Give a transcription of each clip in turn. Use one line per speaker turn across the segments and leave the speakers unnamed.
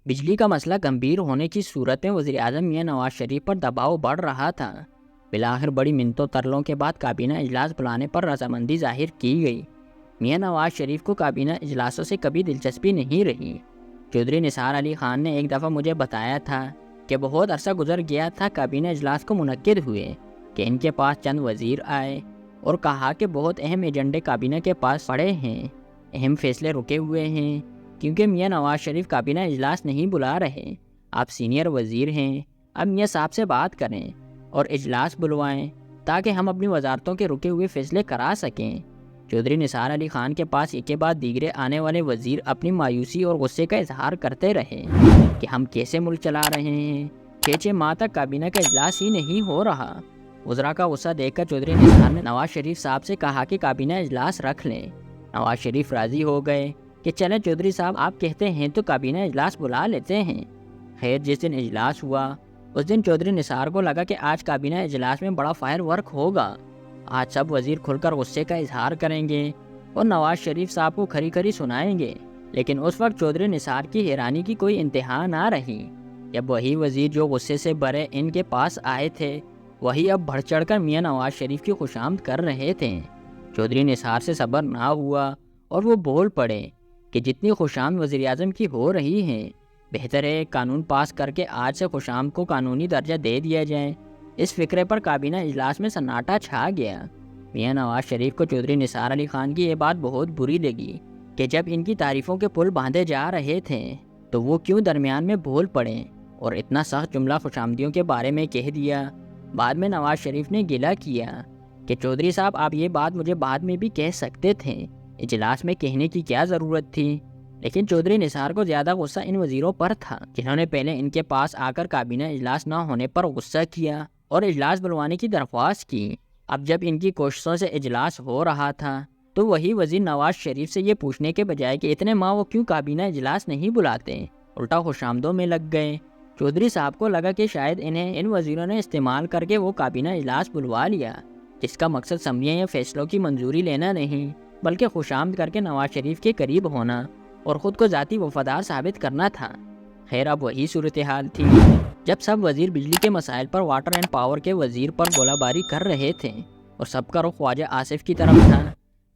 بجلی کا مسئلہ گمبھیر ہونے کی صورت میں وزیر اعظم میاں نواز شریف پر دباؤ بڑھ رہا تھا۔ بالآخر بڑی منتوں ترلوں کے بعد کابینہ اجلاس بلانے پر رضامندی ظاہر کی گئی۔ میاں نواز شریف کو کابینہ اجلاسوں سے کبھی دلچسپی نہیں رہی۔ چودھری نثار علی خان نے ایک دفعہ مجھے بتایا تھا کہ بہت عرصہ گزر گیا تھا کابینہ اجلاس کو منعقد ہوئے کہ ان کے پاس چند وزیر آئے اور کہا کہ بہت اہم ایجنڈے کابینہ کے پاس پڑے ہیں، اہم فیصلے رکے ہوئے ہیں، کیونکہ میاں نواز شریف کابینہ اجلاس نہیں بلا رہے۔ آپ سینئر وزیر ہیں، اب میاں صاحب سے بات کریں اور اجلاس بلوائیں تاکہ ہم اپنی وزارتوں کے رکے ہوئے فیصلے کرا سکیں۔ چودھری نثار علی خان کے پاس ایک کے بعد دیگرے آنے والے وزیر اپنی مایوسی اور غصے کا اظہار کرتے رہے کہ ہم کیسے ملک چلا رہے ہیں، 6 ماہ تک کابینہ کا اجلاس ہی نہیں ہو رہا۔ وزراء کا غصہ دیکھ کر چودھری نثار نے نواز شریف صاحب سے کہا کہ کابینہ اجلاس رکھ لیں۔ نواز شریف راضی ہو گئے کہ چلیں چودھری صاحب آپ کہتے ہیں تو کابینہ اجلاس بلا لیتے ہیں۔ خیر جس دن اجلاس ہوا اس دن چودھری نثار کو لگا کہ آج کابینہ اجلاس میں بڑا فائر ورک ہوگا، آج سب وزیر کھل کر غصے کا اظہار کریں گے اور نواز شریف صاحب کو کھری کھری سنائیں گے۔ لیکن اس وقت چودھری نثار کی حیرانی کی کوئی انتہا نہ رہی جب وہی وزیر جو غصے سے بھرے ان کے پاس آئے تھے وہی اب بڑھ چڑھ کر میاں نواز شریف کی خوشامد کر رہے تھے۔ چودھری نثار سے صبر نہ ہوا اور وہ بول پڑے کہ جتنی خوشامد وزیر اعظم کی ہو رہی ہے بہتر ہے قانون پاس کر کے آج سے خوشامد کو قانونی درجہ دے دیا جائے۔ اس فکرے پر کابینہ اجلاس میں سناٹا چھا گیا۔ میاں نواز شریف کو چودھری نثار علی خان کی یہ بات بہت بری لگی کہ جب ان کی تعریفوں کے پل باندھے جا رہے تھے تو وہ کیوں درمیان میں بول پڑے اور اتنا سخت جملہ خوشامدیوں کے بارے میں کہہ دیا۔ بعد میں نواز شریف نے گلہ کیا کہ چودھری صاحب آپ یہ بات مجھے بعد میں بھی کہہ سکتے تھے، اجلاس میں کہنے کی کیا ضرورت تھی۔ لیکن چودھری نثار کو زیادہ غصہ ان وزیروں پر تھا جنہوں نے پہلے ان کے پاس آ کر کابینہ اجلاس نہ ہونے پر غصہ کیا اور اجلاس بلوانے کی درخواست کی۔ اب جب ان کی کوششوں سے اجلاس ہو رہا تھا تو وہی وزیر نواز شریف سے یہ پوچھنے کے بجائے کہ اتنے ماہ وہ کیوں کابینہ اجلاس نہیں بلاتے، الٹا خوشامدوں میں لگ گئے۔ چودھری صاحب کو لگا کہ شاید انہیں ان وزیروں نے استعمال کر کے وہ کابینہ اجلاس بلوا لیا جس کا مقصد سمجھیں یا فیصلوں کی منظوری لینا نہیں بلکہ خوشامد کر کے نواز شریف کے قریب ہونا اور خود کو ذاتی وفادار ثابت کرنا تھا۔ خیر اب وہی صورتحال تھی جب سب وزیر بجلی کے مسائل پر واٹر اینڈ پاور کے وزیر پر گولہ باری کر رہے تھے اور سب کا رخ خواجہ آصف کی طرف تھا۔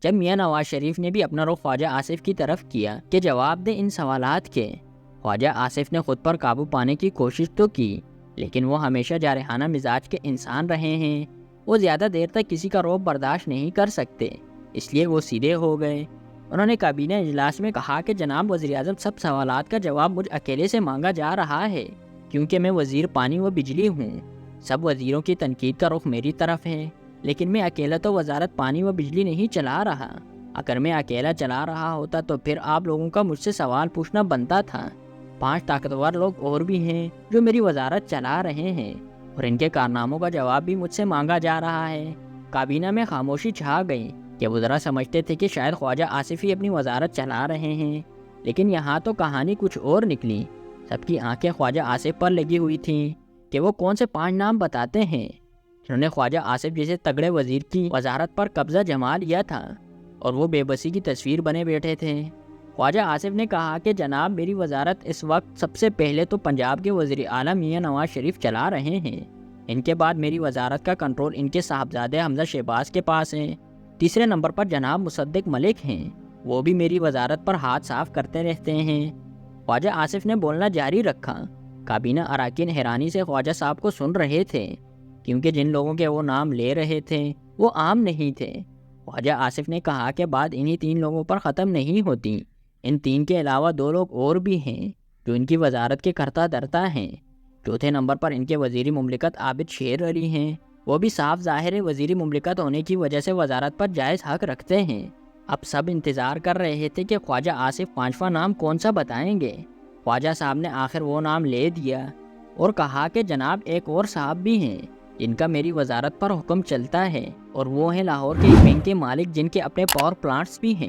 جب میاں نواز شریف نے بھی اپنا رخ خواجہ آصف کی طرف کیا کہ جواب دے ان سوالات کے، خواجہ آصف نے خود پر قابو پانے کی کوشش تو کی لیکن وہ ہمیشہ جارحانہ مزاج کے انسان رہے ہیں، وہ زیادہ دیر تک کسی کا رعب برداشت نہیں کر سکتے، اس لیے وہ سیدھے ہو گئے۔ انہوں نے کابینہ اجلاس میں کہا کہ جناب وزیر اعظم سب سوالات کا جواب مجھ اکیلے سے مانگا جا رہا ہے کیونکہ میں وزیر پانی و بجلی ہوں، سب وزیروں کی تنقید کا رخ میری طرف ہے لیکن میں اکیلا تو وزارت پانی و بجلی نہیں چلا رہا، اگر میں اکیلا چلا رہا ہوتا تو پھر آپ لوگوں کا مجھ سے سوال پوچھنا بنتا تھا۔ 5 طاقتور لوگ اور بھی ہیں جو میری وزارت چلا رہے ہیں اور ان کے کارناموں کا جواب بھی مجھ سے مانگا جا رہا ہے۔ کابینہ میں خاموشی چھا گئی کہ وزراء سمجھتے تھے کہ شاید خواجہ آصف ہی اپنی وزارت چلا رہے ہیں، لیکن یہاں تو کہانی کچھ اور نکلی۔ سب کی آنکھیں خواجہ آصف پر لگی ہوئی تھیں کہ وہ کون سے 5 نام بتاتے ہیں جنہوں نے خواجہ آصف جیسے تگڑے وزیر کی وزارت پر قبضہ جما لیا تھا اور وہ بے بسی کی تصویر بنے بیٹھے تھے۔ خواجہ آصف نے کہا کہ جناب میری وزارت اس وقت سب سے پہلے تو پنجاب کے وزیر اعلیٰ میاں نواز شریف چلا رہے ہیں، ان کے بعد میری وزارت کا کنٹرول ان کے صاحبزادے حمزہ شہباز کے پاس ہے، تیسرے نمبر پر جناب مصدق ملک ہیں، وہ بھی میری وزارت پر ہاتھ صاف کرتے رہتے ہیں۔ خواجہ آصف نے بولنا جاری رکھا۔ کابینہ اراکین حیرانی سے خواجہ صاحب کو سن رہے تھے کیونکہ جن لوگوں کے وہ نام لے رہے تھے وہ عام نہیں تھے۔ خواجہ آصف نے کہا کہ بات انہی 3 لوگوں پر ختم نہیں ہوتی، ان 3 کے علاوہ 2 لوگ اور بھی ہیں جو ان کی وزارت کے کرتا درتا ہیں۔ چوتھے نمبر پر ان کے وزیر مملکت عابد شیر علی ہیں، وہ بھی صاف ظاہر ہے وزیر مملکت ہونے کی وجہ سے وزارت پر جائز حق رکھتے ہیں۔ اب سب انتظار کر رہے تھے کہ خواجہ آصف 5واں نام کون سا بتائیں گے۔ خواجہ صاحب نے آخر وہ نام لے دیا اور کہا کہ جناب ایک اور صاحب بھی ہیں جن کا میری وزارت پر حکم چلتا ہے اور وہ ہیں لاہور کے ایک بینک کے مالک جن کے اپنے پاور پلانٹس بھی ہیں۔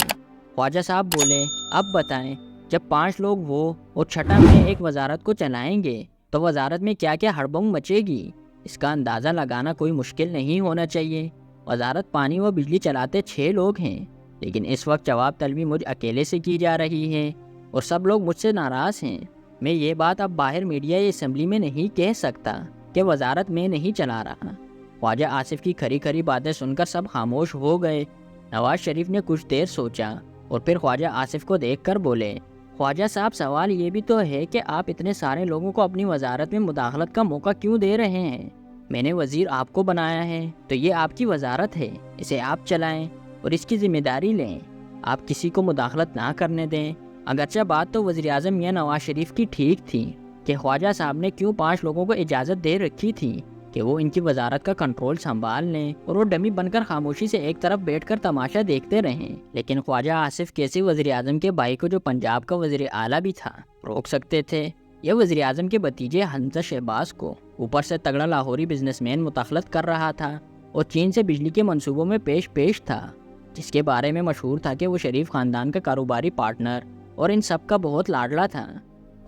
خواجہ صاحب بولے اب بتائیں جب 5 لوگ وہ اور چھٹا میں ایک وزارت کو چلائیں گے تو وزارت میں کیا کیا ہڑبنگ مچے گی، اس کا اندازہ لگانا کوئی مشکل نہیں ہونا چاہیے۔ وزارت پانی و بجلی چلاتے 6 لوگ ہیں لیکن اس وقت جواب طلبی مجھ اکیلے سے کی جا رہی ہے اور سب لوگ مجھ سے ناراض ہیں۔ میں یہ بات اب باہر میڈیا یا اسمبلی میں نہیں کہہ سکتا کہ وزارت میں نہیں چلا رہا۔ خواجہ آصف کی کھری کھری باتیں سن کر سب خاموش ہو گئے۔ نواز شریف نے کچھ دیر سوچا اور پھر خواجہ آصف کو دیکھ کر بولے، خواجہ صاحب سوال یہ بھی تو ہے کہ آپ اتنے سارے لوگوں کو اپنی وزارت میں مداخلت کا موقع کیوں دے رہے ہیں؟ میں نے وزیر آپ کو بنایا ہے تو یہ آپ کی وزارت ہے، اسے آپ چلائیں اور اس کی ذمہ داری لیں، آپ کسی کو مداخلت نہ کرنے دیں۔ اگرچہ بات تو وزیر اعظم میاں نواز شریف کی ٹھیک تھی کہ خواجہ صاحب نے کیوں 5 لوگوں کو اجازت دے رکھی تھی کہ وہ ان کی وزارت کا کنٹرول سنبھال لیں اور وہ ڈمی بن کر خاموشی سے ایک طرف بیٹھ کر تماشا دیکھتے رہیں، لیکن خواجہ آصف کیسے وزیر اعظم کے بھائی کو جو پنجاب کا وزیر اعلیٰ بھی تھا روک سکتے تھے؟ یہ وزیر اعظم کے بھتیجے حمزہ شہباز کو اوپر سے تگڑا لاہوری بزنس مین مداخلت کر رہا تھا اور چین سے بجلی کے منصوبوں میں پیش تھا، جس کے بارے میں مشہور تھا کہ وہ شریف خاندان کا کاروباری پارٹنر اور ان سب کا بہت لاڈلا تھا۔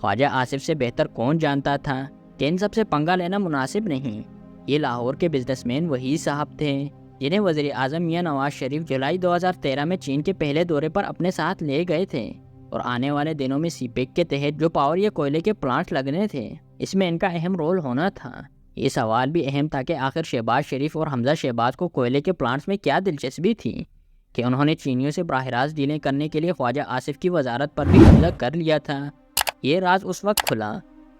خواجہ آصف سے بہتر کون جانتا تھا کہ ان سب سے پنگا لینا مناسب نہیں۔ یہ لاہور کے بزنس مین وہی صاحب تھے جنہیں وزیر اعظم میاں نواز شریف جولائی 2013 میں چین کے پہلے دورے پر اپنے ساتھ لے گئے تھے، اور آنے والے دنوں میں سی پیک کے تحت جو پاور یا کوئلے کے پلانٹ لگنے تھے اس میں ان کا اہم رول ہونا تھا۔ یہ سوال بھی اہم تھا کہ آخر شہباز شریف اور حمزہ شہباز کو کوئلے کے پلانٹس میں کیا دلچسپی تھی کہ انہوں نے چینیوں سے براہ راست ڈیلیں کرنے کے لیے خواجہ آصف کی وزارت پر بھی قبضہ کر لیا تھا۔ یہ راز اس وقت کھلا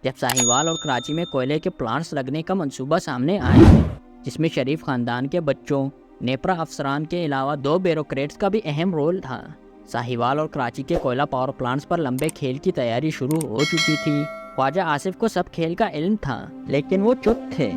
جب ساہیوال اور کراچی میں کوئلے کے پلانٹس لگنے کا منصوبہ سامنے آیا، جس میں شریف خاندان کے بچوں، نیپرا افسران کے علاوہ 2 بیوروکریٹس کا بھی اہم رول تھا۔ ساہیوال اور کراچی کے کوئلہ پاور پلانٹس پر لمبے کھیل کی تیاری شروع ہو چکی تھی۔ خواجہ آصف کو سب کھیل کا علم تھا لیکن وہ چپ تھے۔